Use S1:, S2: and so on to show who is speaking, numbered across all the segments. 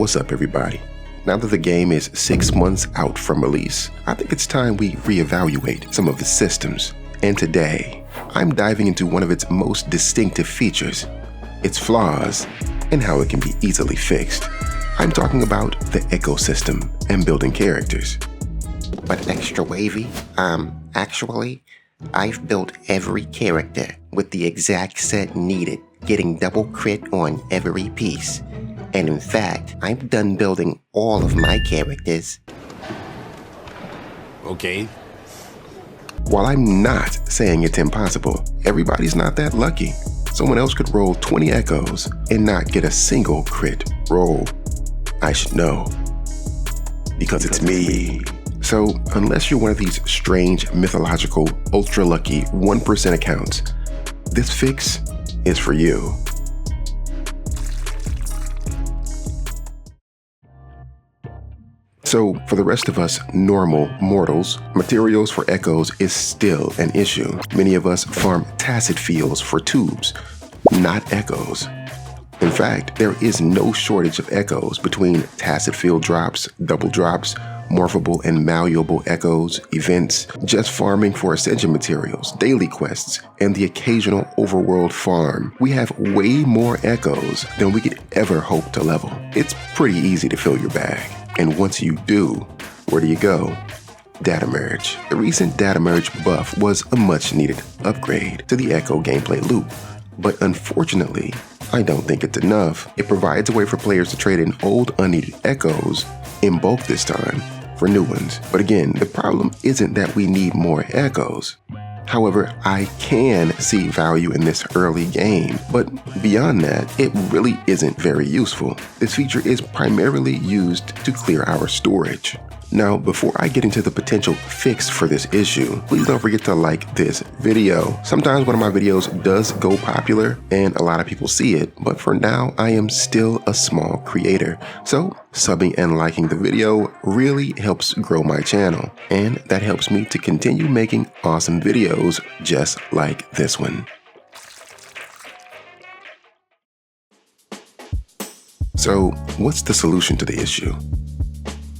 S1: What's up, everybody? Now that the game is 6 months out from release, I think it's time we reevaluate some of its systems. And today, I'm diving into one of its most distinctive features, its flaws, and how it can be easily fixed. I'm talking about the ecosystem and building characters.
S2: But extra wavy? Actually, I've built every character with the exact set needed, getting double crit on every piece. And in fact, I'm done building all of my characters.
S3: Okay.
S1: While I'm not saying it's impossible, everybody's not that lucky. Someone else could roll 20 echoes and not get a single crit roll. I should know. Because it's me. So, unless you're one of these strange, mythological, ultra-lucky 1% accounts, this fix is for you. So, for the rest of us normal mortals, materials for echoes is still an issue. Many of us farm tacit fields for tubes, not echoes. In fact, there is no shortage of echoes between tacit field drops, double drops, morphable and malleable echoes, events, just farming for ascension materials, daily quests, and the occasional overworld farm. We have way more echoes than we could ever hope to level. It's pretty easy to fill your bag. And once you do, where do you go? Data merge. The recent data merge buff was a much needed upgrade to the echo gameplay loop. But unfortunately, I don't think it's enough. It provides a way for players to trade in old unneeded echoes in bulk this time for new ones. But again, the problem isn't that we need more echoes. However, I can see value in this early game, but beyond that, it really isn't very useful. This feature is primarily used to clear our storage. Now, before I get into the potential fix for this issue, please don't forget to like this video. Sometimes one of my videos does go popular and a lot of people see it, but for now, I am still a small creator. So, subbing and liking the video really helps grow my channel, and that helps me to continue making awesome videos just like this one. So, what's the solution to the issue?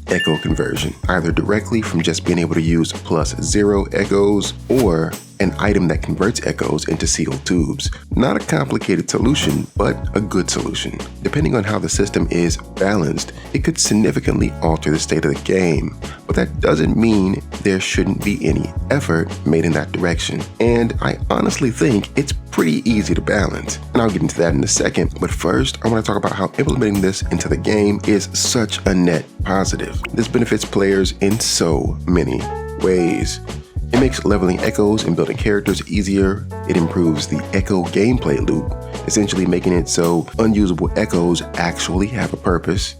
S1: Echo conversion, either directly from just being able to use +0 echoes or an item that converts echoes into sealed tubes. Not a complicated solution, but a good solution. Depending on how the system is balanced, it could significantly alter the state of the game, but that doesn't mean there shouldn't be any effort made in that direction. And I honestly think it's pretty easy to balance, and I'll get into that in a second, but first I want to talk about how implementing this into the game is such a net positive. This benefits players in so many ways. It makes leveling echoes and building characters easier. It improves the echo gameplay loop, essentially making it so unusable echoes actually have a purpose.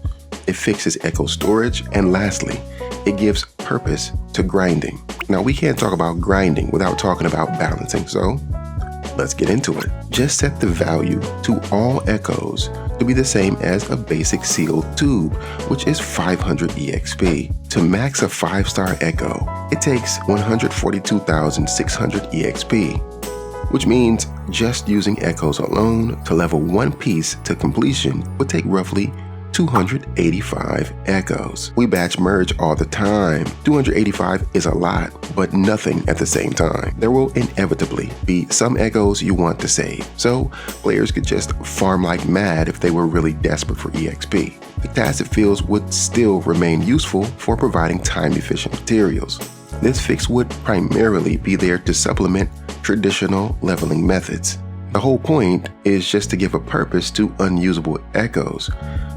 S1: It fixes echo storage, and lastly, it gives purpose to grinding. Now, we can't talk about grinding without talking about balancing, so let's get into it. Just set the value to all echoes to be the same as a basic sealed tube, which is 500 EXP. To max a 5-star echo, it takes 142,600 EXP, which means just using echoes alone to level one piece to completion would take roughly 285 echoes. We batch merge all the time. 285 is a lot, but nothing at the same time. There will inevitably be some echoes you want to save, so players could just farm like mad if they were really desperate for EXP. The tacit fields would still remain useful for providing time-efficient materials. This fix would primarily be there to supplement traditional leveling methods. The whole point is just to give a purpose to unusable echoes,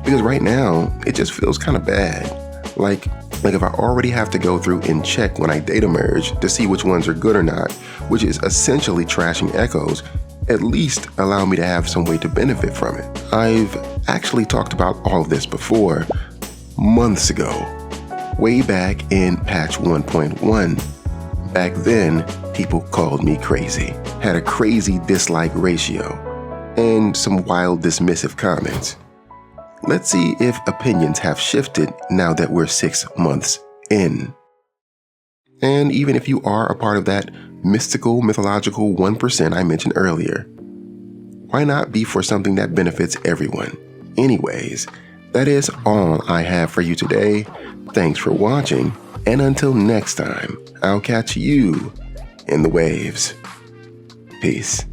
S1: because right now it just feels kind of bad. Like if I already have to go through and check when I data merge to see which ones are good or not, which is essentially trashing echoes, at least allow me to have some way to benefit from it. I've actually talked about all of this before, months ago, way back in patch 1.1. Back then, people called me crazy, had a crazy dislike ratio, and some wild dismissive comments. Let's see if opinions have shifted now that we're 6 months in. And even if you are a part of that mystical, mythological 1% I mentioned earlier, why not be for something that benefits everyone? Anyways, That is all I have for you today. Thanks for watching, and until next time, I'll catch you in the waves. Peace.